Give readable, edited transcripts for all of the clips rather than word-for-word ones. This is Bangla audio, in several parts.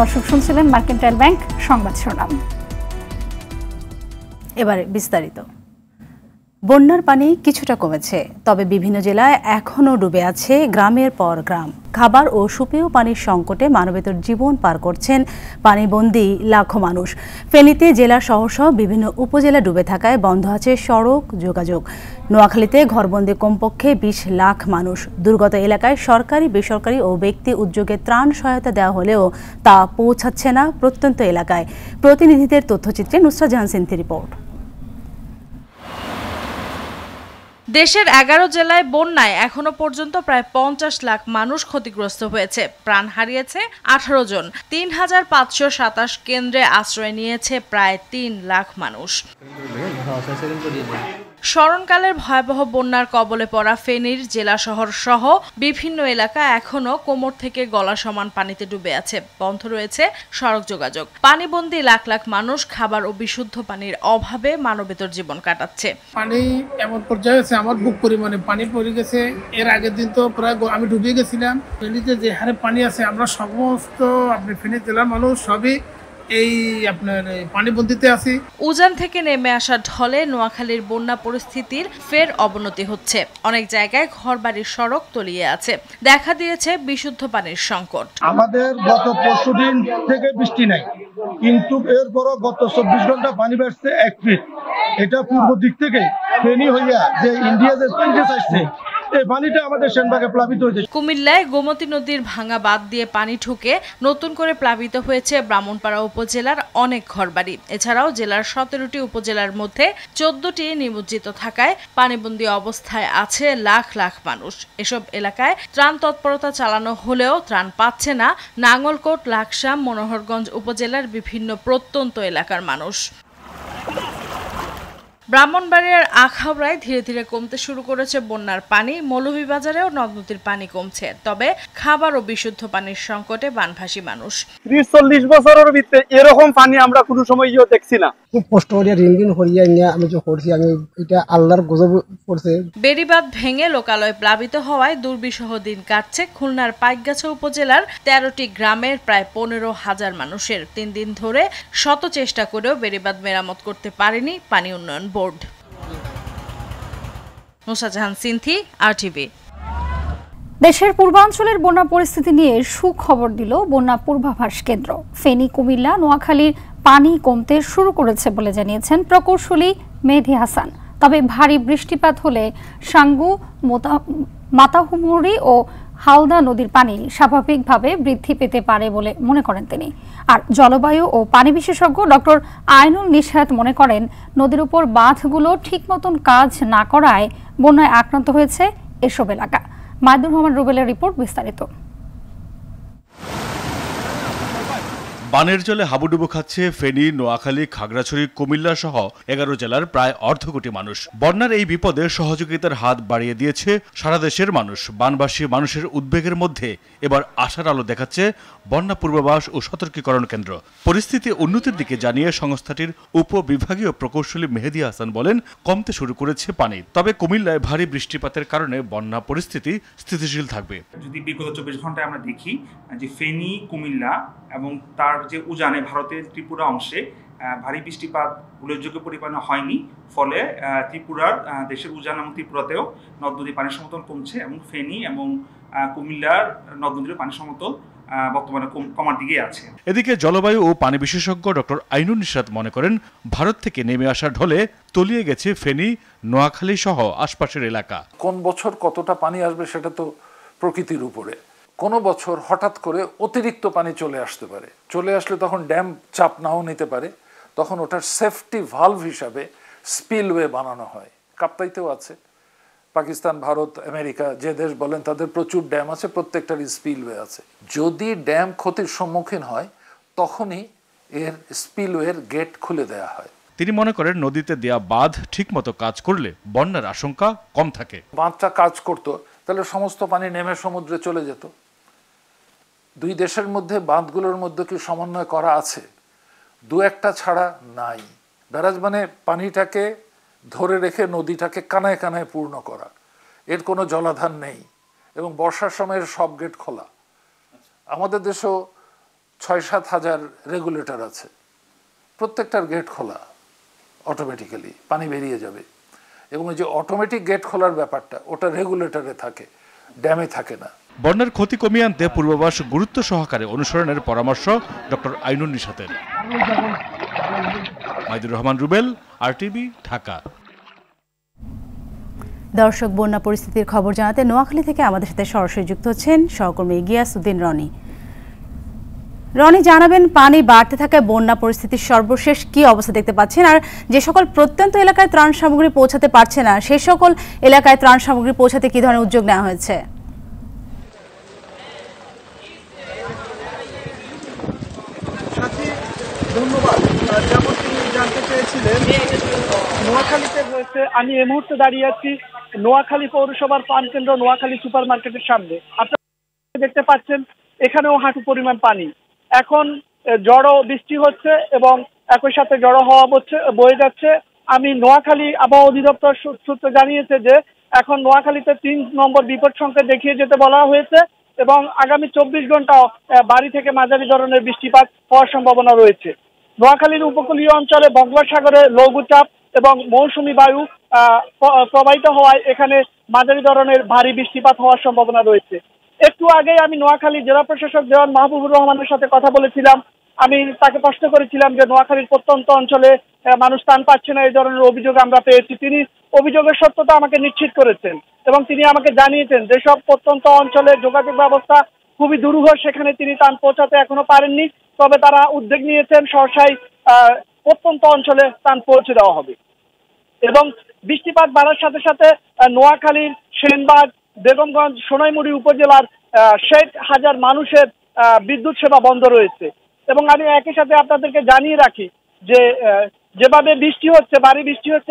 দর্শক শুনছিলেন মার্কেন্টাইল ব্যাংক সংবাদ শিরোনাম। এবারে বিস্তারিত। বন্যার পানি কিছুটা কমেছে, তবে বিভিন্ন জেলায় এখনও ডুবে আছে গ্রামের পর গ্রাম। খাবার ও সুপেয় পানির সংকটে মানবেতর জীবন পার করছেন পানিবন্দী লাখো মানুষ। ফেনীতে জেলা শহরসহ বিভিন্ন উপজেলা ডুবে থাকায় বন্ধ আছে সড়ক যোগাযোগ। নোয়াখালীতে ঘরবন্দি কমপক্ষে ২০ লাখ মানুষ। দুর্গত এলাকায় সরকারি, বেসরকারি ও ব্যক্তি উদ্যোগে ত্রাণ সহায়তা দেওয়া হলেও তা পৌঁছাচ্ছে না প্রত্যন্ত এলাকায়। প্রতিনিধিদের তথ্যচিত্রে নুসরাত জাহান সিনথির রিপোর্ট। দেশের ১১ জেলায় বন্যায় এখনো পর্যন্ত প্রায় ৫০ লাখ মানুষ ক্ষতিগ্রস্ত হয়েছে। প্রাণ হারিয়েছে ১৮ জন। ৩,৫২৭ কেন্দ্রে আশ্রয় নিয়েছে প্রায় ৩ লাখ মানুষ। স্মরণকালের ভয়াবহ বন্যার কবলে পড়া ফেনীর জেলা শহর সহ বিভিন্ন এলাকা এখনো কোমর থেকে গলা সমান পানিতে ডুবে আছে। বন্ধ রয়েছে সড়ক যোগাযোগ। পানিবন্দী লাখ লাখ মানুষ খাবার ও বিশুদ্ধ পানির অভাবে মানবেতর জীবন কাটাচ্ছে। পানি এমন পর্যায়ে আছে, আমার বুক পরিমাণে পানি পড়ে গেছে। এর আগের দিন তো প্রায় আমি ডুবে গেছিলাম। ফেনীতে যে হারে পানি আছে, আমরা সমস্ত ফেনী জেলার মানুষ সবই এই আপনার পানিবন্দিতে আছি। উজান থেকে নেমে আসা ঢলে নোয়াখালীর বন্যা পরিস্থিতির ফের অবনতি হচ্ছে। অনেক জায়গায় ঘরবাড়ির সড়ক তলিয়ে আছে। দেখা দিয়েছে বিশুদ্ধ পানির সংকট। আমাদের গত পরশুদিন থেকে বৃষ্টি নাই, কিন্তু এরপরও গত ২৪ ঘন্টা পানি বাড়ছে ১ ফিট। এটা পূর্ব দিক থেকে ফেনী হইয়া যে ইন্ডিয়া যে পানিতে চাইছে, এই পানিটা আমাদের সেনবাগে প্লাবিত হয়েছে। কুমিল্লায় গোমতী নদীর ভাঙা বাঁধ দিয়ে পানি ঢুকে নতুন করে প্লাবিত হয়েছে ব্রাহ্মণপাড়া উপজেলার অনেক ঘরবাড়ি। এছাড়াও জেলার ১৭টি উপজেলার মধ্যে ১৪টি নিমজ্জিত থাকায় পানিবন্দী অবস্থায় আছে লাখ লাখ মানুষ। এসব এলাকায় ত্রাণ তৎপরতা চালানো হলেও ত্রাণ পাচ্ছে না নাঙ্গলকোট, লাকসাম, মনোহরগঞ্জ উপজেলার বিভিন্ন প্রত্যন্ত এলাকার মানুষ। ব্রাহ্মণবাড়িয়ার আখাউড়ায় ধীরে ধীরে কমতে শুরু করেছে বন্যার পানি। মৌলভীবাজারেও নদ নদীর পানি কমছে, তবে খাবার ও বিশুদ্ধ পানির সংকটে বানভাসী মানুষ। ৩০-৪০ বছরের ভিতরে এরকম পানি আমরা কোনো সময় দেখছি না। খুব কষ্ট করে ঋণ হইয়া নিয়ে আমি যে করছি, আমি এটা আল্লাহর গজব পড়ছে। বেড়িবাঁধ ভেঙে লোকালয় প্লাবিত হওয়ায় দুর্বিষহ দিন কাটছে খুলনার পাইকগাছা উপজেলার ১৩টি গ্রামের প্রায় ১৫,০০০ মানুষের। ৩ দিন ধরে শত চেষ্টা করেও বেড়িবাঁধ মেরামত করতে পারেনি পানি উন্নয়ন বোর্ড। নুসরাত জাহান সিনথি, RTV। দেশের পূর্বাঞ্চলের বন্যা পরিস্থিতি নিয়ে সুখবর দিল বন্যা পূর্বাভাস কেন্দ্র। ফেনী, কুমিল্লা, নোয়াখালীর পানি কমতে শুরু করেছে বলে জানিয়েছেন প্রকৌশলী মেহেদী হাসান। তবে ভারী বৃষ্টিপাত হলে সাঙ্গু, মাতাহুমুরি ও হালদা নদীর পানি স্বাভাবিকভাবে বৃদ্ধি পেতে পারে বলে মনে করেন তিনি। আর জলবায়ু ও পানি বিশেষজ্ঞ ডক্টর আইনুল নিশাত মনে করেন, নদীর উপর বাঁধগুলো ঠিক মতন কাজ না করায় বন্যায় আক্রান্ত হয়েছে এসব এলাকা। মাইদুর রহমান রুবেলের রিপোর্ট বিস্তারিত। বানের জলে হাবুডুবু খাচ্ছে ফেনী, নোয়াখালী, খাগড়াছড়ি, কুমিল্লা সহ ১১ জেলার প্রায় অর্ধকোটি মানুষ। বন্যার এই বিপদে সহযোগিতার হাত বাড়িয়ে দিয়েছে সারা দেশের মানুষ। বানবাসী মানুষের উদ্বেগের মধ্যে এবার আশার আলো দেখাচ্ছে বন্যা পূর্বাভাস ও সতর্কীকরণ কেন্দ্র। পরিস্থিতি উন্নতির দিকে জানিয়ে সংস্থাটির উপবিভাগীয় প্রকৌশলী মেহেদী হাসান বলেন, কমতে শুরু করেছে পানি, তবে কুমিল্লায় ভারী বৃষ্টিপাতের কারণে বন্যা পরিস্থিতি স্থিতিশীল থাকবে। যদি বিগত ২৪ ঘন্টায় আমরা দেখি যে ফেনী, কুমিল্লা এবং তার যে উজানে ভারতের ত্রিপুরা অংশে ভারী বৃষ্টিপাত উল্লেখযোগ্য পরিমাণে হয়নি। ফলে ত্রিপুরার দেশের উজান এবং ত্রিপুরাতেও নদ নদীর পানি সমতল কমছে এবং ফেনী এবং কুমিল্লার নদ নদীর পানি সমতল বর্তমানে কমার দিকে আছে। এদিকে জলবায়ু ও পানি বিশেষজ্ঞ ডক্টর আইনুল নিশাত মনে করেন, ভারত থেকে নেমে আসা ঢলে তলিয়ে গেছে ফেনী, নোয়াখালী সহ আশপাশের এলাকা। কোন বছর কতটা পানি আসবে সেটা তো প্রকৃতির উপরে। কোনো বছর হঠাৎ করে অতিরিক্ত পানি চলে আসতে পারে। চলে আসলে তখন ড্যাম চাপ নাও নিতে পারে, তখন ওটার সেফটি ভালভ হিসাবে স্পিলওয়ে বানানো হয়। কাপ্তাইতেও আছে। পাকিস্তান, ভারত, আমেরিকা যে দেশ বলেন তাদের প্রচুর ড্যাম আছে, প্রত্যেকটারই স্পিলওয়ে আছে। যদি ড্যাম ক্ষতির সম্মুখীন হয় তখনই এর স্পিলওয়ের গেট খুলে দেয়া হয়। তিনি মনে করেন, নদীতে দেয়া বাঁধ ঠিকমতো কাজ করলে বন্যার আশঙ্কা কম থাকে। বাঁধটা কাজ করতো তাহলে সমস্ত পানি নেমে সমুদ্রে চলে যেত। দুই দেশের মধ্যে বাঁধগুলোর মধ্যে কি সমন্বয় করা আছে? দু একটা ছাড়া নাই। ব্যারাজ মানে পানিটাকে ধরে রেখে নদীটাকে কানায় কানায় পূর্ণ করা। এর কোনো জলাধার নেই এবং বর্ষার সময়ের সব গেট খোলা। আমাদের দেশেও 6-7 হাজার রেগুলেটর আছে, প্রত্যেকটার গেট খোলা, অটোমেটিক্যালি পানি বেরিয়ে যাবে। এবং যে অটোমেটিক গেট খোলার ব্যাপারটা ওটা রেগুলেটরে থাকে, ড্যামে থাকে না। বন্যার ক্ষতি কমিয়ে আনতে পূর্বাভাস গুরুত্ব সহকারে অনুসরণের পরামর্শ ডক্টর আইনুন নিশাতের। মাইদুর রহমান রুবেল, আরটিভি, ঢাকা। দর্শক, বন্যা পরিস্থিতির খবর জানাতে নোয়াখালী থেকে আমাদের সাথে সরাসরি যুক্ত হচ্ছেন সহকর্মী গিয়াসউদ্দিন রনি। রনি, জানাবেন পানি বাড়তে থাকায় বন্যা পরিস্থিতির সর্বশেষ কি অবস্থা দেখতে পাচ্ছেন, আর যে সকল প্রত্যন্ত এলাকায় ত্রাণ সামগ্রী পৌঁছাতে পারছে না সেই সকল এলাকায় ত্রাণ সামগ্রী পৌঁছাতে কি ধরনের উদ্যোগ নেওয়া হয়েছে? ধন্যবাদ। যেমন তিনি জানতে চেয়েছিলেন, নোয়াখালীতে হয়েছে, আমি এই মুহূর্তে দাঁড়িয়ে আছি নোয়াখালী পৌরসভার পান কেন্দ্র নোয়াখালী সুপার মার্কেটের সামনে। আপনারা দেখতে পাচ্ছেন এখানেও হাঁটু পরিমাণ পানি। এখন ঝড়ো বৃষ্টি হচ্ছে এবং একই সাথে ঝড়ো হাওয়া বয়ে যাচ্ছে। আমি নোয়াখালী আবহাওয়া অধিদপ্তর সূত্রে জানিয়েছে যে এখন নোয়াখালীতে 3 নম্বর বিপদ সংকেত দেখিয়ে যেতে বলা হয়েছে এবং আগামী 24 ঘন্টা ভারী থেকে মাঝারি ধরনের বৃষ্টিপাত হওয়ার সম্ভাবনা রয়েছে। নোয়াখালীর উপকূলীয় অঞ্চলে বঙ্গোপসাগরে লঘুচাপ এবং মৌসুমী বায়ু প্রবাহিত হওয়ায় এখানে মাঝারি ধরনের ভারী বৃষ্টিপাত হওয়ার সম্ভাবনা রয়েছে। একটু আগে আমি নোয়াখালী জেলা প্রশাসক দেওয়ান মাহবুবুর রহমানের সাথে কথা বলেছিলাম। আমি তাকে প্রশ্ন করেছিলাম যে নোয়াখালীর প্রত্যন্ত অঞ্চলে মানুষ ত্রাণ পাচ্ছে না, এই ধরনের অভিযোগ আমরা পেয়েছি। তিনি অভিযোগের সত্যতা আমাকে নিশ্চিত করেছেন এবং তিনি আমাকে জানিয়েছেন যেসব প্রত্যন্ত অঞ্চলে যোগাযোগ ব্যবস্থা খুবই দুরূহ সেখানে তিনি ত্রাণ পৌঁছাতে এখনো পারেননি, তবে তারা উদ্যোগ নিয়েছেন সহসাই প্রত্যন্ত অঞ্চলে ত্রাণ পৌঁছে দেওয়া হবে। এবং বৃষ্টিপাত বাড়ার সাথে সাথে নোয়াখালীর সেনবাগ, বেগমগঞ্জ, সোনাইমুড়ি উপজেলার 60,000 মানুষের বিদ্যুৎ সেবা বন্ধ রয়েছে। এবং আমি একই সাথে আপনাদেরকে জানিয়ে রাখি যে যেভাবে বৃষ্টি হচ্ছে,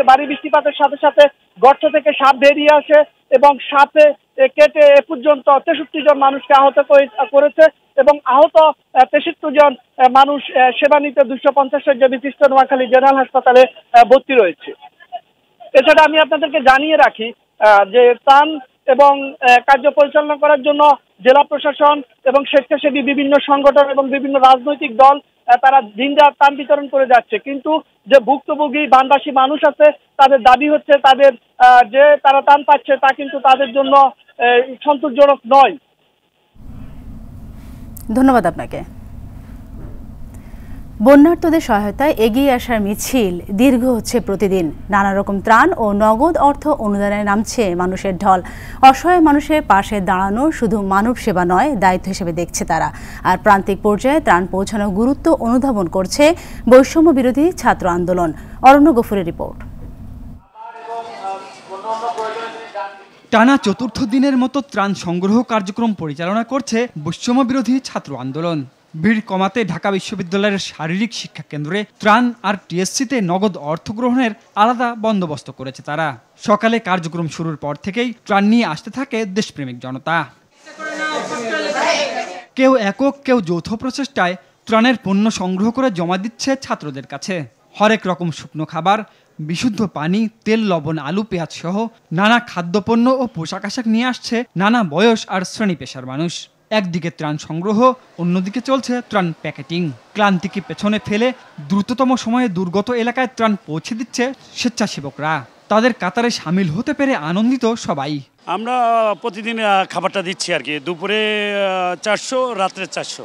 ভারী বৃষ্টিপাতের সাথে সাথে গর্ত থেকে সাপ বেরিয়ে আসে এবং সাপে কেটে এ পর্যন্ত 63 জন মানুষকে আহত করেছে এবং আহত 63 জন মানুষ সেবা নিতে 250 শয্যা বিশিষ্ট নোয়াখালী জেনারেল হাসপাতালে ভর্তি রয়েছে। এছাড়া আমি আপনাদেরকে জানিয়ে রাখি যে ত্রাণ এবং কার্য পরিচালনা করার জন্য জেলা প্রশাসন এবং স্বেচ্ছাসেবী বিভিন্ন সংগঠন এবং বিভিন্ন রাজনৈতিক দল তারা দিনরাত ত্রাণ বিতরণ করে যাচ্ছে। কিন্তু যে ভুক্তভোগী বানবাসী মানুষ আছে তাদের দাবি হচ্ছে তাদের যে তারা ত্রাণ পাচ্ছে তা কিন্তু তাদের জন্য সন্তোষজনক নয়। ধন্যবাদ আপনাকে। বন্যার্তদের সহায়তায় এগিয়ে আসার মিছিল দীর্ঘ হচ্ছে প্রতিদিন। নানা রকম ত্রাণ ও নগদ অর্থ অনুদানে নামছে মানুষের ঢল। অসহায় মানুষের পাশে দাঁড়ানো শুধু মানব সেবা নয়, দায়িত্ব হিসেবে দেখছে তারা। আর প্রান্তিক পর্যায়ে ত্রাণ পৌঁছানোর গুরুত্ব অনুধাবন করছে বৈষম্য বিরোধী ছাত্র আন্দোলন। অরণ্য গফুরের রিপোর্ট। টানা চতুর্থ দিনের মতো ত্রাণ সংগ্রহ কার্যক্রম পরিচালনা করছে বৈষম্য বিরোধী ছাত্র আন্দোলন। ভিড় কমাতে ঢাকা বিশ্ববিদ্যালয়ের শারীরিক শিক্ষা কেন্দ্রে ত্রাণ আর টিএসসিতে নগদ অর্থ গ্রহণের আলাদা বন্দোবস্ত করেছে তারা। সকালে কার্যক্রম শুরুর পর থেকেই ত্রাণ নিয়ে আসতে থাকে দেশপ্রেমিক জনতা। কেউ একক, কেউ যৌথ প্রচেষ্টায় ত্রাণের পণ্য সংগ্রহ করে জমা দিচ্ছে ছাত্রদের কাছে। হরেক রকম শুকনো খাবার, বিশুদ্ধ পানি, তেল, লবণ, আলু, পেঁয়াজ সহ নানা খাদ্যপণ্য ও পোশাক আশাক নিয়ে আসছে নানা বয়স আর শ্রেণী পেশার মানুষ। একদিকে ত্রাণ সংগ্রহ, অন্যদিকে চলছে ত্রাণ প্যাকেটিং। ক্লান্তিকে পেছনে ফেলে দ্রুততম সময়ে দুর্গত এলাকায় ত্রাণ পৌঁছে দিচ্ছে স্বেচ্ছাসেবকরা। তাদের কাতারে সামিল হতে পেরে আনন্দিত সবাই। আমরা প্রতিদিন খাবারটা দিচ্ছি আর কি, দুপুরে 400, রাত্রে 400,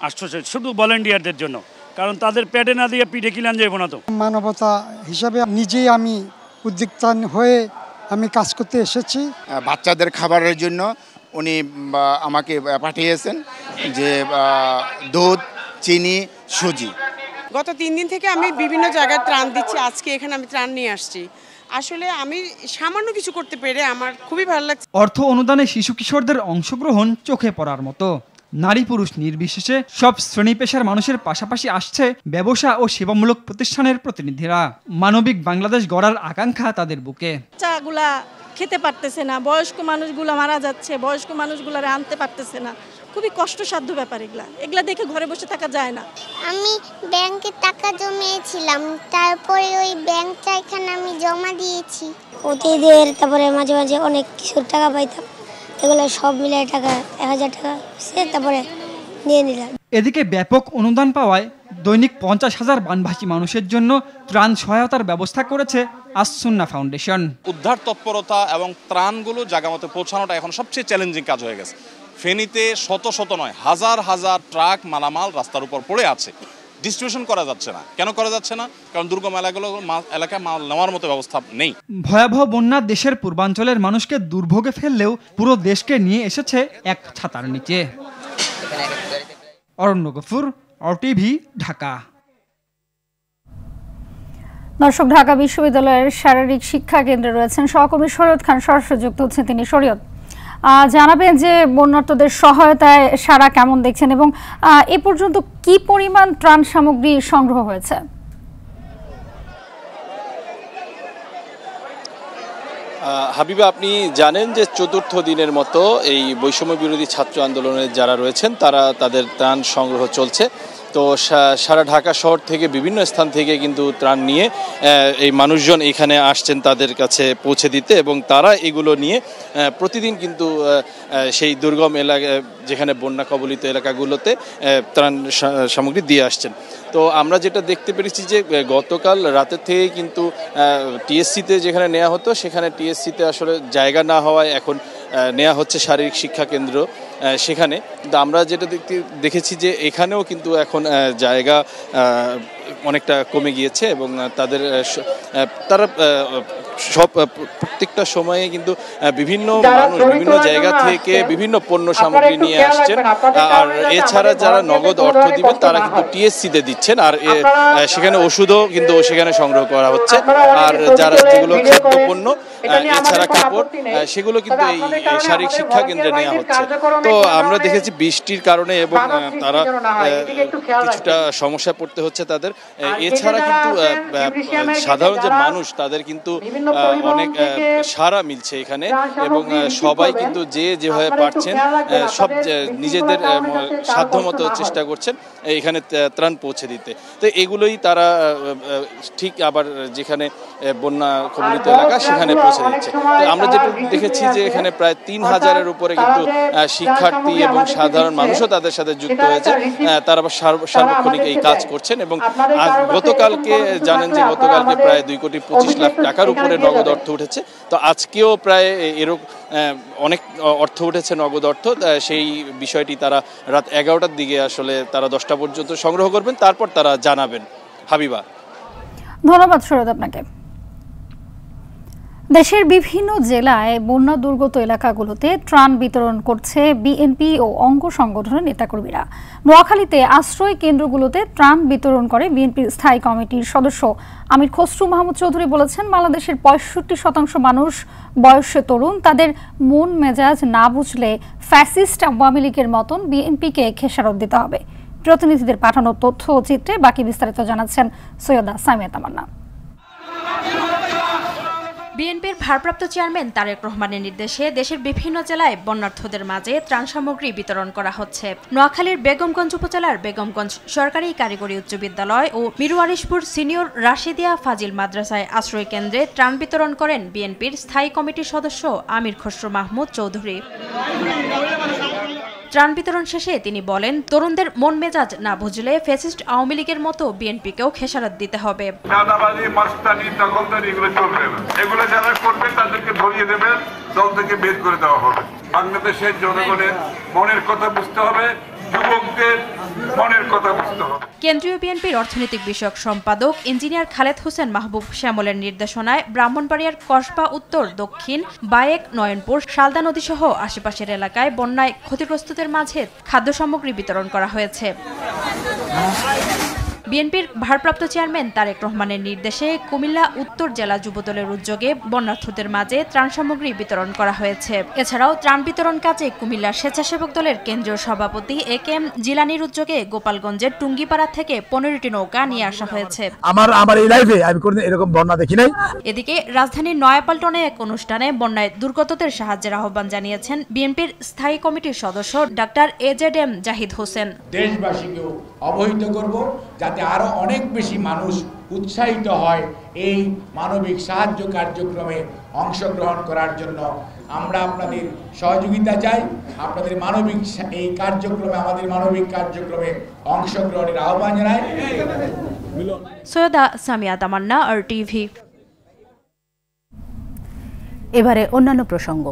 800 শুধু ভলেন্টিয়ারদের জন্য, কারণ তাদের পেটে না দিয়ে পিঠে কিলান যাবো না। তো মানবতা হিসাবে নিজেই আমি উদ্যোক্তা হয়ে আমি কাজ করতে এসেছি। বাচ্চাদের খাবারের জন্য উনি আমাকে পাঠিয়েছেন যে দুধ, চিনি, সুজি। গত 3 দিন থেকে আমি বিভিন্ন জায়গায় ত্রাণ দিচ্ছি, আজকে এখানে আমি ত্রাণ নিয়ে আসছি। আসলে আমি সামান্য কিছু করতে পেরে আমার খুবই ভালো লাগছে। অর্থ অনুদানে শিশু কিশোরদের অংশগ্রহণ চোখে পড়ার মতো। নারী পুরুষ নির্বিশেষে সব শ্রেণী পেশার মানুষের পাশাপাশি আসছে ব্যবসা ও সেবামূলক প্রতিষ্ঠানের প্রতিনিধিরা। মানবিক বাংলাদেশ গড়ার আকাঙ্ক্ষা তাদের বুকে। বাচ্চাগুলা খেতে পারতেছে না, বয়স্ক মানুষগুলো মারা যাচ্ছে, বয়স্ক মানুষগুলো আনতে পারতেছে না। খুবই কষ্টসাধ্য ব্যাপার এগুলা দেখে ঘরে বসে থাকা যায় না। আমি ব্যাংকে টাকা জমিয়েছিলাম, তারপরে ওই ব্যাংকটা এখানে আমি জমা দিয়েছি। অতিথিদের তারপরে মাঝে মাঝে অনেক কিছু টাকা পাইতাম, এগুলো সব মিলিয়ে টাকা 1000 টাকা, তারপরে নিয়ে নিলাম। এদিকে ব্যাপক অনুদান পাওয়ায় দৈনিক 50,000 বানভাসী মানুষের জন্য ত্রাণ সহায়তার ব্যবস্থা করেছে আস-সুন্নাহ ফাউন্ডেশন। উদ্ধার তৎপরতা এবং ত্রাণগুলো জায়গামতো পৌঁছানোটা এখন সবচেয়ে চ্যালেঞ্জিং কাজ হয়ে গেছে। ফেনীতে শত শত নয় হাজার হাজার ট্রাক মালামাল রাস্তার উপর পড়ে আছে, ডিস্ট্রিবিউশন করা যাচ্ছে না। কেন করা যাচ্ছে না? কারণ দুর্গম এলাকায় মাল নেওয়ার মতো ব্যবস্থা নেই। ভয়াবহ বন্যা দেশের পূর্বাঞ্চলের মানুষকে দুর্ভোগে ফেললেও পুরো দেশকে নিয়ে এসেছে এক ছাতার নিচে। অরণ্য গফুর, RTV, ঢাকা। দর্শক, ঢাকা বিশ্ববিদ্যালয়ের শারীরিক শিক্ষা কেন্দ্রে রয়েছেন সহকর্মী শরীয়ত খান, সরাসরি যুক্ত হচ্ছেন তিনি। শরীয়ত, জানাবেন যে বন্যার্তদের সহায়তায় সারা কেমন দেখছেন এবং এ পর্যন্ত কি পরিমাণ ত্রাণ সামগ্রী সংগ্রহ হয়েছে? হাবিবা, আপনি জানেন যে চতুর্থ দিনের মতো এই বৈষম্য বিরোধী ছাত্র আন্দোলনে যারা রয়েছেন তারা তাদের ত্রাণ সংগ্রহ চলছে। তো সারা ঢাকা শহর থেকে বিভিন্ন স্থান থেকে কিন্তু ত্রাণ নিয়ে এই মানুষজন এখানে আসছেন তাদের কাছে পৌঁছে দিতে, এবং তারা এগুলো নিয়ে প্রতিদিন কিন্তু সেই দুর্গম এলাকা যেখানে বন্যা কবলিত এলাকাগুলোতে ত্রাণ সামগ্রী দিয়ে আসছেন। তো আমরা যেটা দেখতে পেরেছি যে গতকাল রাতের থেকে কিন্তু টিএসসিতে যেখানে নেওয়া হতো সেখানে টিএসসিতে আসলে জায়গা না হওয়ায় এখন নেওয়া হচ্ছে শারীরিক শিক্ষা কেন্দ্র সেখানে। কিন্তু আমরা যেটা দেখেছি যে এখানেও কিন্তু এখন জায়গা অনেকটা কমে গিয়েছে এবং তারা সব প্রত্যেকটা সময়ে কিন্তু বিভিন্ন মানুষ বিভিন্ন জায়গা থেকে বিভিন্ন পণ্য সামগ্রী নিয়ে আসছেন। আর এছাড়া যারা নগদ অর্থ দিবেন তারা কিন্তু টিএসসিতে দিচ্ছেন, আর সেখানে ওষুধও কিন্তু সেখানে সংগ্রহ করা হচ্ছে। আর যারা যেগুলো খাদ্যপণ্য এছাড়া কাপড় সেগুলো কিন্তু এই শারীরিক শিক্ষা কেন্দ্রে নেওয়া হচ্ছে। তো আমরা দেখেছি বৃষ্টির কারণে এবং তারা কিছুটা সমস্যা পড়তে হচ্ছে তাদের। এছাড়া কিন্তু সাধারণ যে মানুষ তাদের কিন্তু অনেক সাড়া মিলছে এখানে, এবং সবাই কিন্তু যেভাবে পারছেন সব নিজেদের সাধ্যমতো চেষ্টা করছেন এখানে ত্রাণ পৌঁছে দিতে। তো এগুলোই তারা ঠিক আবার যেখানে বন্যা কবলিত এলাকা সেখানে পৌঁছে দিচ্ছে। তো আমরা যেটা দেখেছি যে এখানে প্রায় 3000-এর উপরে কিন্তু শিক্ষার্থী এবং সাধারণ মানুষও তাদের সাথে যুক্ত হয়েছে। তারা সার্বক্ষণিক এই কাজ করছেন এবং গতকালকে জানেন যে গতকালকে প্রায় 2,25,00,000 টাকার উপরে নগদ অর্থ উঠেছে। তো আজকেও প্রায় এরকম অনেক অর্থ উঠেছে, নগদ অর্থ। সেই বিষয়টি তারা রাত 11টার দিকে আসলে তারা 10টা পর্যন্ত সংগ্রহ করবেন, তারপর তারা জানাবেন। হাবিবা, ধন্যবাদ শরৎ আপনাকে। দেশের বিভিন্ন জেলায় বন্যা দুর্গত এলাকাগুলোতে ত্রাণ বিতরণ করছে বিএনপি ও অঙ্গ সংগঠনের নেতাকর্মীরা। নোয়াখালীতে আশ্রয় কেন্দ্রগুলোতে ত্রাণ বিতরণ করে বিএনপির স্থায়ী কমিটির সদস্য আমির খসরু মাহমুদ চৌধুরী বলেছেন, বাংলাদেশের 65% মানুষ বয়সে তরুণ। তাদের মন মেজাজ না বুঝলে ফ্যাসিস্ট আওয়ামী লীগের মতন বিএনপিকে খেসারত দিতে হবে। প্রতিনিধিদের পাঠানো তথ্য ও চিত্রে বাকি বিস্তারিত জানাচ্ছেন সৈয়দা সামিয়া তামান্না। বিএনপির ভারপ্রাপ্ত চেয়ারম্যান তারেক রহমানের নির্দেশে দেশের বিভিন্ন জেলায় বন্যার্থদের মাঝে ত্রাণ সামগ্রী বিতরণ করা হচ্ছে। নোয়াখালীর বেগমগঞ্জ উপজেলার বেগমগঞ্জ সরকারি কারিগরি উচ্চ বিদ্যালয় ও মিরওয়ারিশপুর সিনিয়র রাশিদিয়া ফাজিল মাদ্রাসায় আশ্রয় কেন্দ্রে ত্রাণ বিতরণ করেন বিএনপির স্থায়ী কমিটির সদস্য আমির খসরু মাহমুদ চৌধুরী। ত্রাণ বিতরণ শেষে তিনি বলেন, তরুণদের মন মেজাজ না বুঝলে ফ্যাসিস্ট আওয়ামী লীগের মতো বিএনপিকেও খেসারত দিতে হবে। এগুলো যারা করবে তাদেরকে ধরিয়ে দেবেন, দল থেকে বের করে দেওয়া হবে। বাংলাদেশের জনগণের মনের কথা বুঝতে হবে, যুবকদের মনের কথা বুঝতে হবে। কেন্দ্রীয় বিএনপির অর্থনৈতিক বিষয়ক সম্পাদক ইঞ্জিনিয়ার খালেদ হোসেন মাহবুব শ্যামলের নির্দেশনায় ব্রাহ্মণবাড়িয়ার কসবা উত্তর, দক্ষিণ, বায়েক, নয়নপুর, শালদা নদী সহ আশেপাশের এলাকায় বন্যায় ক্ষতিগ্রস্তদের মাঝে খাদ্য সামগ্রী বিতরণ করা হয়েছে। বিএনপির ভারপ্রাপ্ত চেয়ারম্যান তারেক রহমানের নির্দেশে কুমিল্লা উত্তর জেলা যুবদলের উদ্যোগে বন্যার্থদের মাঝে ত্রাণ সামগ্রী বিতরণ করা হয়েছে। এছাড়াও ত্রাণ বিতরণ কাজে কুমিল্লার স্বেচ্ছাসেবক দলের কেন্দ্রীয় সভাপতি AK-M জিলানির উদ্যোগে গোপালগঞ্জের টুঙ্গিপাড়া থেকে 15টি নৌকা নিয়ে আসা হয়েছে। আমার এই লাইফে আমি কোনদিন এরকম বন্যা দেখি নাই। এদিকে রাজধানীর নয়াপল্টনে এক অনুষ্ঠানে বন্যায় দুর্গতদের সাহায্যের আহ্বান জানিয়েছেন বিএনপির স্থায়ী কমিটির সদস্য ডাক্তার AZ-M জাহিদ হোসেন। দেশবাসীকেও অবহিত করব যাতে আরো অনেক বেশি মানুষ উৎসাহিত হয় এই মানবিক সাহায্য কার্যক্রমে অংশগ্রহণ করার জন্য। আমরা আপনাদের সহযোগিতা চাই, আপনাদের মানবিক এই কার্যক্রমে, আমাদের মানবিক কার্যক্রমে অংশগ্রহণের আহ্বান জানাই। সৈয়দা সামিয়া তামান্না, RTV। এবারে অন্যান্য প্রসঙ্গ।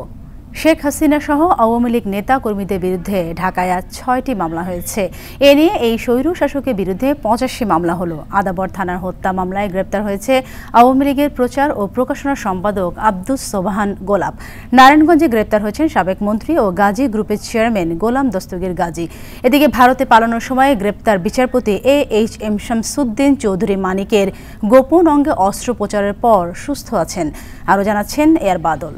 শেখ হাসিনা সহ আওয়ামী লীগ নেতা কর্মীদের বিরুদ্ধে ঢাকায় আজ 6টি মামলা হয়েছে। এ নিয়ে এই স্বৈর শাসকের বিরুদ্ধে 85 মামলা হলো। আদাবর থানার হত্যা মামলায় গ্রেপ্তার হয়েছে আওয়ামী লীগের প্রচার ও প্রকাশনা সম্পাদক আব্দুস সোবহান গোলাপ। নারায়ণগঞ্জে গ্রেপ্তার হয়েছেন সাবেক মন্ত্রী ও গাজী গ্রুপের চেয়ারম্যান গোলাম দস্তগীর গাজী। এদিকে ভারতে পালানোর সময় গ্রেপ্তার বিচারপতি AHM শামসুদ্দিন চৌধুরী মানিকের গোপন অঙ্গে অস্ত্রোপচারের পর সুস্থ আছেন। আরও জানাচ্ছেন এয়ার বাদল।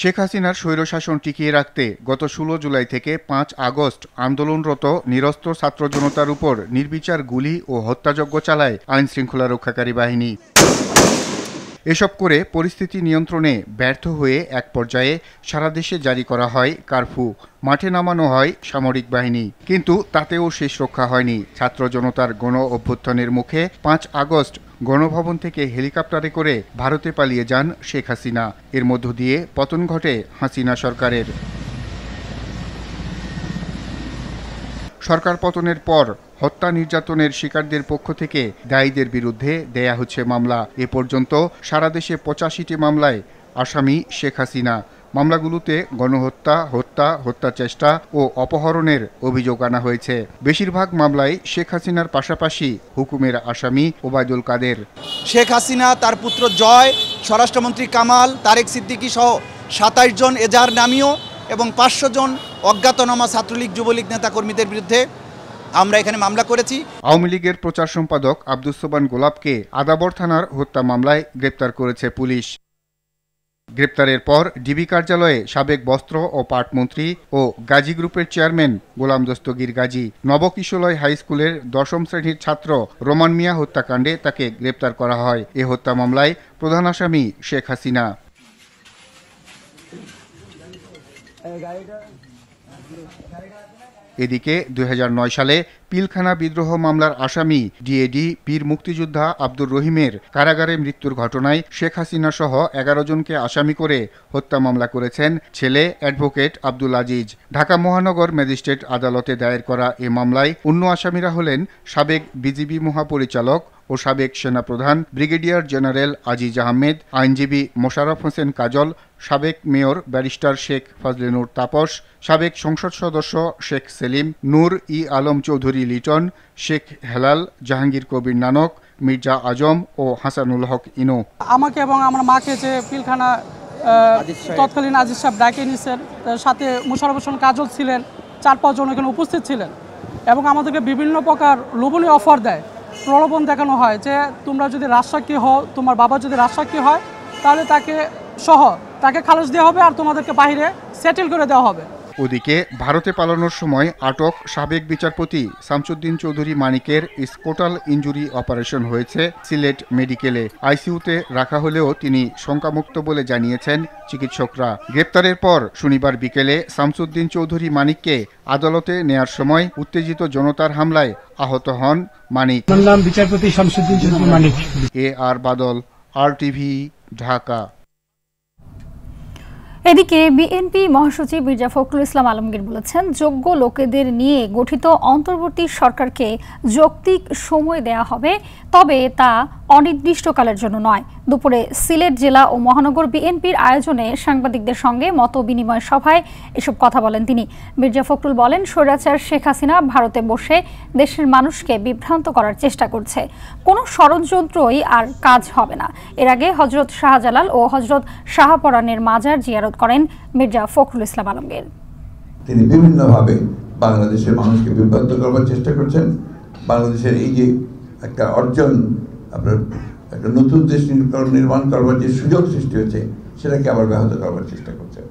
শেখ হাসিনার স্বৈরশাসন টিকিয়ে রাখতে গত 16 জুলাই থেকে 5 আগস্ট আন্দোলনরত নিরস্ত্র ছাত্র জনতার উপর নির্বিচার গুলি ও হত্যাযজ্ঞ চালায় আইন শৃঙ্খলা রক্ষাকারী বাহিনী। এসব করে পরিস্থিতি নিয়ন্ত্রণে ব্যর্থ হয়ে এক পর্যায়ে সারা দেশে জারি করা হয় কারফিউ, মাঠে নামানো হয় সামরিক বাহিনী। কিন্তু তাতেও শেষ রক্ষা হয়নি। ছাত্র জনতার গণ অভ্যুত্থানের মুখে 5 আগস্ট গণভবন থেকে হেলিকপ্টারে করে ভারতে পালিয়ে যান শেখ হাসিনা। এর মধ্য দিয়ে পতন ঘটে হাসিনা সরকারের। সরকার পতনের পর হত্যা নির্যাতনের শিকারদের পক্ষ থেকে দায়ীদের বিরুদ্ধে দেয়া হচ্ছে মামলা। এ পর্যন্ত সারা দেশে 85টি মামলায় আসামি শেখ হাসিনা। মামলাগুলোতে গণহত্যা, হত্যা, হত্যা চেষ্টা ও অপহরণের অভিযোগ আনা হয়েছে। বেশিরভাগ মামলায় শেখ হাসিনার পাশাপাশি হুকুমের আসামি ওবায়দুল কাদের। শেখ হাসিনা, তার পুত্র জয়, স্বরাষ্ট্রমন্ত্রী কামাল, তারেক সিদ্দিকী সহ 27 জন এজাহার নামীয় এবং 500 জন অজ্ঞাতনামা ছাত্রলীগ যুবলীগ নেতা কর্মীদের বিরুদ্ধে আমরা এখানে মামলা করেছি। আওয়ামী লীগের প্রচার সম্পাদক আব্দুস সোবহান গোলাপকে আদাবর থানার হত্যা মামলায় গ্রেপ্তার করেছে পুলিশ। গ্রেপ্তারের পর ডিবি কার্যালয়ে সাবেক বস্ত্র ও পাট মন্ত্রী ও গাজী গ্রুপের চেয়ারম্যান গোলাম দস্তগীর গাজী, নবকিশোলয় হাই স্কুলের 10ম শ্রেণীর ছাত্র রোমান মিয়া হত্যাকাণ্ডে তাকে গ্রেপ্তার করা হয়। এ হত্যা মামলায় প্রধান আসামি শেখ হাসিনা। এদিকে 2009 সালে পিলখানা বিদ্রোহ মামলার আসামি ডিএডি বীর মুক্তিযোদ্ধা আব্দুর রহিমের কারাগারে মৃত্যুর ঘটনায় শেখ হাসিনা সহ 11 জনকে আসামি করে হত্যা মামলা করেছেন ছেলে অ্যাডভোকেট আব্দুল আজিজ। ঢাকা মহানগর ম্যাজিস্ট্রেট আদালতে দায়ের করা এ মামলায় অন্য আসামিরা হলেন সাবেক বিজিবি মহাপরিচালক ও সাবেক সেনাপ্রধান ব্রিগেডিয়ার জেনারেল আজিজ আহমেদ, আইনজীবী মোশাররফ হোসেন কাজল, সাবেক মেয়র ব্যারিস্টার শেখ ফজলে নূর তাপস, সাবেক সংসদ সদস্য শেখ সেলিম, নূর ই আলম চৌধুরী লিটন, শেখ হেলাল, জাহাঙ্গীর কবির নানক, মির্জা আজম ও হাসানুল হক ইনু। আমাকে এবং আমার মাকে যে পিলখানা তৎকালীন আজিজ সাহেব ডাকে নিয়েছেন, সাথে মোশাররফ হোসেন কাজল ছিলেন, 4-5 জন এখানে উপস্থিত ছিলেন এবং আমাদেরকে বিভিন্ন প্রকার লোভনীয় অফার দেয়, প্রলোভন দেখানো হয় যে তোমরা যদি রাজসাক্ষী হও, তোমার বাবা যদি রাজসাক্ষী হয় তাহলে তাকে খালাস দেওয়া হবে আর তোমাদেরকে বাইরে সেটেল করে দেওয়া হবে। ওদিকে ভারতে পালানোর সময় আটক সাবেক বিচারপতি শামসুদ্দিন চৌধুরী মানিকের স্কোটাল ইনজুরি অপারেশন হয়েছে সিলেট মেডিকেলে। আইসিইউতে রাখা হলেও তিনি শঙ্কামুক্ত বলে জানিয়েছেন চিকিৎসকরা। গ্রেপ্তারের পর শনিবার বিকেলে শামসুদ্দিন চৌধুরী মানিককে আদালতে নেয়ার সময় উত্তেজিত জনতার হামলায় আহত হন মানিক। নাম বিচারপতি শামসুদ্দিন চৌধুরী মানিক। AR বাদল, RTV, ঢাকা। এদিকে বিএনপি মহাসচিব মির্জা ফখরুল ইসলাম আলমগীর বলেছেন, যোগ্য লোকেদের নিয়ে গঠিত অন্তর্বর্তী সরকারকে যৌক্তিক সময় দেয়া হবে, তবে তা অনির্দিষ্টকালের জন্য নয়। দুপুরে সিলেট জেলা ও মহানগর বিএনপির আয়োজনে সাংবাদিকদের সঙ্গে মত বিনিময় সভায় এসব কথা বলেন তিনি। মির্জা ফখরুল বলেন, স্বৈরাচার শেখ হাসিনা ভারতে বসে দেশের মানুষকে বিভ্রান্ত করার চেষ্টা করছে। কোনো ষড়যন্ত্রই আর কাজ হবে না। এর আগে হজরত শাহজালাল ও হজরত শাহপরানের মাজার জিয়ারত করেন মির্জা ফখরুল ইসলাম আলমগীর। তিনি বিভিন্নভাবে বাংলাদেশের মানুষকে বিভ্রান্ত করবার চেষ্টা করছেন। বাংলাদেশের এই যে একটা অর্জন, আপনার একটা নতুন দেশ নির্মাণ করবার যে সুযোগ সৃষ্টি হয়েছে সেটাকে আবার ব্যাহত করবার চেষ্টা করছেন।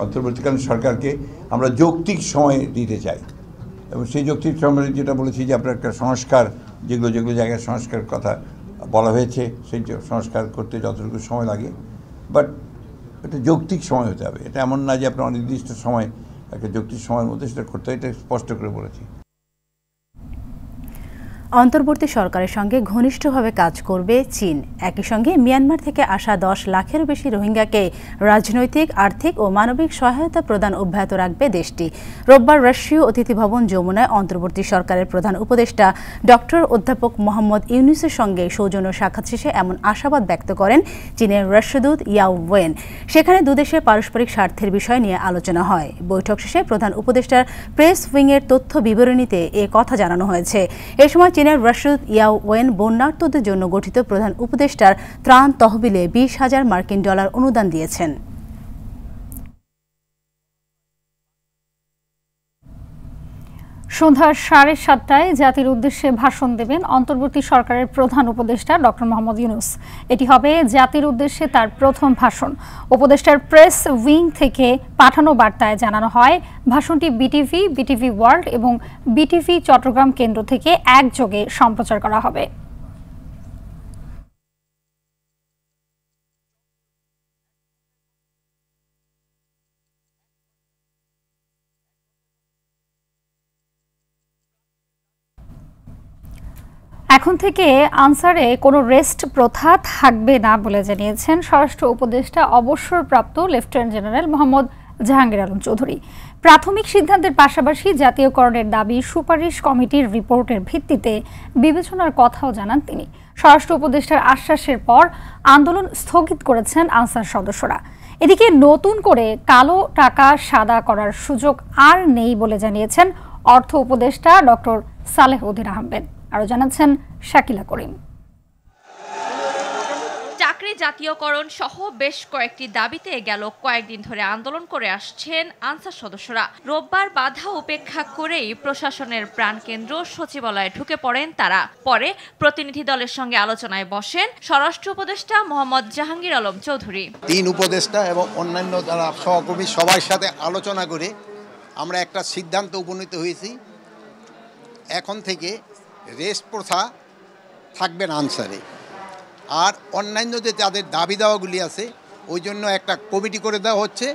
অন্তর্বর্তীকালীন সরকারকে আমরা যৌক্তিক সময় দিতে চাই এবং সেই যৌক্তিক সময় যেটা বলেছি যে আপনার একটা সংস্কার, যেগুলো জায়গায় সংস্কারের কথা বলা হয়েছে সেই সংস্কার করতে যতটুকু সময় লাগে, বাট এটা যৌক্তিক সময় হতে হবে। এটা এমন না যে আপনার অনির্দিষ্ট সময়, একটা যৌক্তিক সময়ের মধ্যে সেটা করতে হয়, এটা স্পষ্ট করে বলেছি। অন্তর্বর্তী সরকারের সঙ্গে ঘনিষ্ঠভাবে কাজ করবে চীন। একই সঙ্গে মিয়ানমার থেকে আসা 10 লাখেরও বেশি রোহিঙ্গাকে রাজনৈতিক, আর্থিক ও মানবিক সহায়তা প্রদান অব্যাহত রাখবে দেশটি। রোববার রাষ্ট্রীয় অতিথি ভবন যমুনায় অন্তর্বর্তী সরকারের প্রধান উপদেষ্টা ডক্টর অধ্যাপক মোহাম্মদ ইউনুসের সঙ্গে সৌজন্য সাক্ষাৎ শেষে এমন আশাবাদ ব্যক্ত করেন চীনের রাষ্ট্রদূত ইয়াও ওয়েন। সেখানে দুদেশের পারস্পরিক স্বার্থের বিষয় নিয়ে আলোচনা হয়। বৈঠক শেষে প্রধান উপদেষ্টার প্রেস উইংয়ের তথ্য বিবরণীতে এ কথা জানানো হয়েছে। এ সময় চীনের রাষ্ট্রদূত ইয়াও ওয়েন বন্যার্তদের জন্য গঠিত প্রধান উপদেষ্টার ত্রাণ তহবিলে 20,000 মার্কিন ডলার অনুদান দিয়েছেন। সন্ধ্যা 7:30টায় জাতির উদ্দেশ্যে ভাষণ দেবেন অন্তর্বর্তী সরকারের প্রধান উপদেষ্টা ডক্টর মোহাম্মদ ইউনুস। এটি হবে জাতির উদ্দেশ্যে তার প্রথম ভাষণ। উপদেষ্টার প্রেস উইং থেকে পাঠানো বার্তায় জানানো হয়, ভাষণটি বিটিভি ওয়ার্ল্ড এবং বিটিভি চট্টগ্রাম কেন্দ্র থেকে একযোগে সম্প্রচার করা হবে। এখন থেকে আনসারে কোনো রেস্ট প্রথা থাকবে না বলে জানিয়েছেন স্বরাষ্ট্র উপদেষ্টা অবসরপ্রাপ্ত লেফটেন্যান্ট জেনারেল মোহাম্মদ জাহাঙ্গীর আলম চৌধুরী। প্রাথমিক সিদ্ধান্তের পাশাপাশি জাতীয়করণের দাবি সুপারিশ কমিটির রিপোর্টের ভিত্তিতে বিবেচনার কথাও জানান তিনি। স্বরাষ্ট্র উপদেষ্টার আশ্বাসের পর আন্দোলন স্থগিত করেছেন আনসার সদস্যরা। এদিকে নতুন করে কালো টাকা সাদা করার সুযোগ আর নেই বলে জানিয়েছেন অর্থ উপদেষ্টা ডক্টর সালেহ উদ্দিন আহমেদ। আরো জানাচ্ছেন শাকিলা করিম। চাকরি জাতীয়করণ সহ বেশ কয়েকটি দাবিতে গেল কয়েকদিন ধরে আন্দোলন করে আসছেন আনসার সদস্যরা। রোববার বাধা উপেক্ষা করেই প্রশাসনের প্রাণকেন্দ্র সচিবালয়ে ঢুকে পড়েন তারা। পরে প্রতিনিধি দলের সঙ্গে আলোচনায় বসেন স্বরাষ্ট্র উপদেষ্টা মোহাম্মদ জাহাঙ্গীর আলম চৌধুরী। 3 উপদেষ্টা এবং অন্যান্য যারা সহকর্মী সবার সাথে আলোচনা করে আমরা একটা সিদ্ধান্ত উপনীত হয়েছি, এখন থেকে রেস্ট প্রথা থাকবে না আনসারে। আর অন্যান্য যে যাদের দাবি দাওয়াগুলি আছে ওই জন্য একটা কমিটি করে দেওয়া হচ্ছে।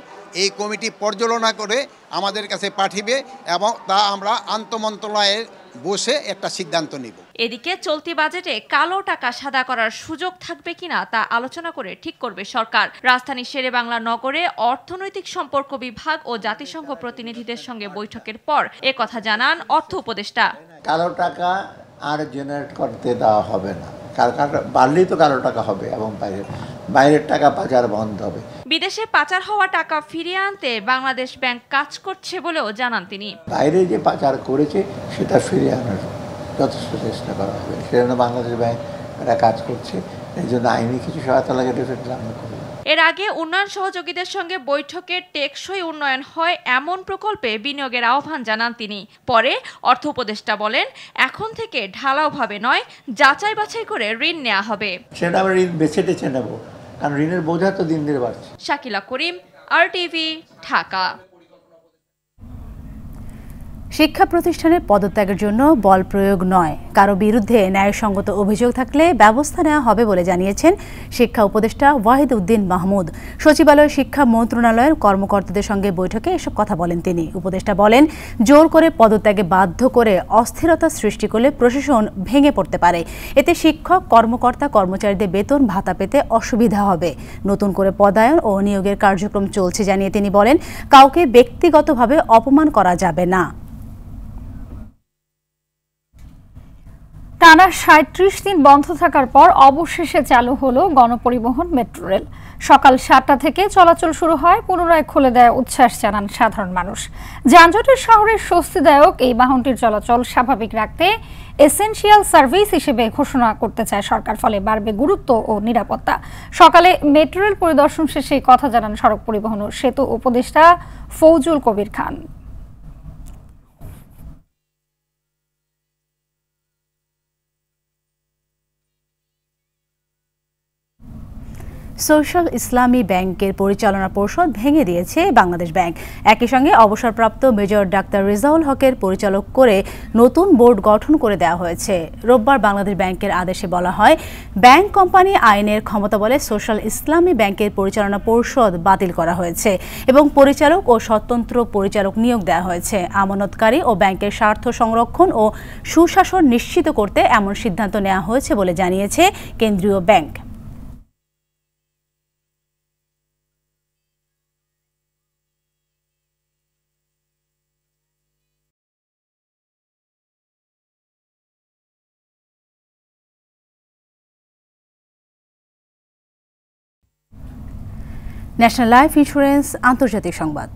এই কমিটি পর্যালোচনা করে আমাদের কাছে পাঠিয়ে এবং তা আমরা আন্তঃমন্ত্রণালয়ে বসে একটা সিদ্ধান্ত নিব। এদিকে চলতি বাজেটে কালো টাকা সাদা করার সুযোগ থাকবে কিনা তা আলোচনা করে ঠিক করবে সরকার। রাজধানীর শেরেবাংলা নগরে অর্থনৈতিক সম্পর্ক বিভাগ ও জাতিসংঘ প্রতিনিধিদের সঙ্গে বৈঠকের পর একথা জানান অর্থ উপদেষ্টা। কালো টাকা আর জেনারেট করতে দেওয়া হবে না, বাড়লেই তো কালো টাকা হবে এবং বাইরের টাকা পাচার বন্ধ হবে। বিদেশে পাচার হওয়া টাকা ফিরিয়ে আনতে বাংলাদেশ ব্যাংক কাজ করছে বলেও জানান তিনি। বাইরে যে পাচার করেছে সেটা ফিরিয়ে আনার যথেষ্ট চেষ্টা করা হবে, সেজন্য বাংলাদেশ ব্যাংক এটা কাজ করছে। এই জন্য আইনি কিছু সহায়তা লাগে ডেফিনেটলি আমরা করব। এর আগে উন্নয়ন সহযোগীদের সঙ্গে বৈঠকে টেকসই উন্নয়ন হয় এমন প্রকল্পে বিনিয়োগের আহ্বান জানান তিনি। পরে অর্থ উপদেষ্টা বলেন, এখন থেকে ঢালাওভাবে নয়, যাচাই বাছাই করে ঋণ নেওয়া হবে। সেটা আমরা ঋণ বেছে টেছে নেব, কারণ ঋণের বোঝা তো দিন দিন বাড়ছে। শাকিলা করিম, RTV, ঢাকা। শিক্ষা প্রতিষ্ঠানে পদত্যাগের জন্য বল প্রয়োগ নয়, কারো বিরুদ্ধে ন্যায়সঙ্গত অভিযোগ থাকলে ব্যবস্থা নেওয়া হবে বলে জানিয়েছেন শিক্ষা উপদেষ্টা ওয়াহিদ উদ্দিন মাহমুদ। সচিবালয় শিক্ষা মন্ত্রণালয়ের কর্মকর্তাদের সঙ্গে বৈঠকে এসব কথা বলেন তিনি। উপদেষ্টা বলেন, জোর করে পদত্যাগে বাধ্য করে অস্থিরতা সৃষ্টি করলে প্রশাসন ভেঙে পড়তে পারে। এতে শিক্ষক, কর্মকর্তা, কর্মচারীদের বেতন ভাতা পেতে অসুবিধা হবে। নতুন করে পদায়ন ও নিয়োগের কার্যক্রম চলছে জানিয়ে তিনি বলেন, কাউকে ব্যক্তিগতভাবে অপমান করা যাবে না। টানা 37 দিন বন্ধ থাকার পর অবশেষে চালু হলো গণপরিবহন মেট্রো রেল। সকাল 7টা থেকে চলাচল শুরু হয়, পুনরায় খুলে দেয় উচ্ছ্বাস জানান সাধারণ মানুষ। যানজটের শহরে স্বস্তিদায়ক এই বাহনটির চলাচল স্বাভাবিক রাখতে এসেনশিয়াল সার্ভিস হিসেবে ঘোষণা করতে চায় সরকার, ফলে বাড়বে গুরুত্ব ও নিরাপত্তা। সকালে মেট্রো রেল পরিদর্শন শেষে কথা জানান সড়ক পরিবহন ও সেতু উপদেষ্টা ফৌজুল কবির খান। সোশ্যাল ইসলামী ব্যাংকের পরিচালনা পর্ষদ ভেঙে দিয়েছে বাংলাদেশ ব্যাংক। একই সঙ্গে অবসরপ্রাপ্ত মেজর ডাক্তার রেজাউল হকের পরিচালক করে নতুন বোর্ড গঠন করে দেওয়া হয়েছে। রোববার বাংলাদেশ ব্যাংকের আদেশে বলা হয়, ব্যাংক কোম্পানি আইনের ক্ষমতা বলে সোশ্যাল ইসলামী ব্যাংকের পরিচালনা পর্ষদ বাতিল করা হয়েছে এবং পরিচালক ও স্বতন্ত্র পরিচালক নিয়োগ দেওয়া হয়েছে। আমানতকারী ও ব্যাংকের স্বার্থ সংরক্ষণ ও সুশাসন নিশ্চিত করতে এমন সিদ্ধান্ত নেওয়া হয়েছে বলে জানিয়েছে কেন্দ্রীয় ব্যাংক। ন্যাশনাল লাইফ ইন্স্যুরেন্স আন্তর্জাতিক সংবাদ।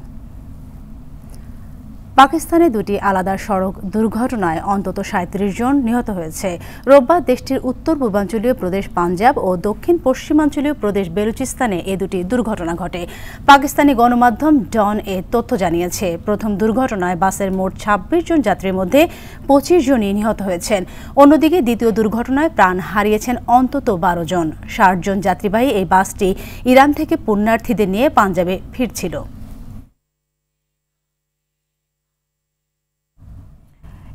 পাকিস্তানে দুটি আলাদা সড়ক দুর্ঘটনায় অন্তত ৩৭ জন নিহত হয়েছে। রোববার দেশটির উত্তর পূর্বাঞ্চলীয় প্রদেশ পাঞ্জাব ও দক্ষিণ পশ্চিমাঞ্চলীয় প্রদেশ বেলুচিস্তানে এ দুটি দুর্ঘটনা ঘটে। পাকিস্তানি গণমাধ্যম ডন এ তথ্য জানিয়েছে, প্রথম দুর্ঘটনায় বাসের মোট ২৬ জন যাত্রীর মধ্যে ২৫ জনই নিহত হয়েছেন। অন্যদিকে দ্বিতীয় দুর্ঘটনায় প্রাণ হারিয়েছেন অন্তত ১২ জন। ৬০ জন যাত্রীবাহী এই বাসটি ইরান থেকে পুণ্যার্থীদের নিয়ে পাঞ্জাবে ফিরছিল।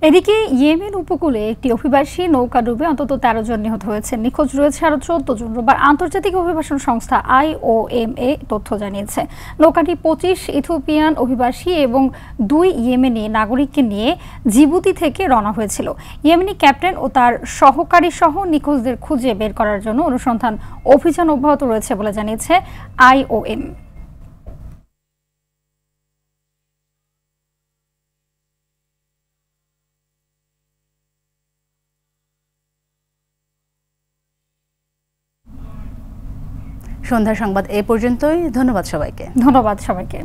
এদিকে ইয়েমেন উপকূলে একটি অভিবাসী নৌকা ডুবে অন্তত ১৩ জন নিহত হয়েছে। নিখোঁজ রয়েছে আরও ১৪ জন। রোববার আন্তর্জাতিক অভিবাসন সংস্থা IOM তথ্য জানিয়েছে, নৌকাটি ২৫ ইথিওপিয়ান অভিবাসী এবং ২ ইয়েমেনি নাগরিককে নিয়ে জিবুতি থেকে রওনা হয়েছিল। ইয়েমেনি ক্যাপ্টেন ও তার সহকারী সহ নিখোঁজদের খুঁজে বের করার জন্য অনুসন্ধান অভিযান অব্যাহত রয়েছে বলে জানিয়েছে IOM। সন্ধ্যার সংবাদ এ পর্যন্তই। ধন্যবাদ সবাইকে।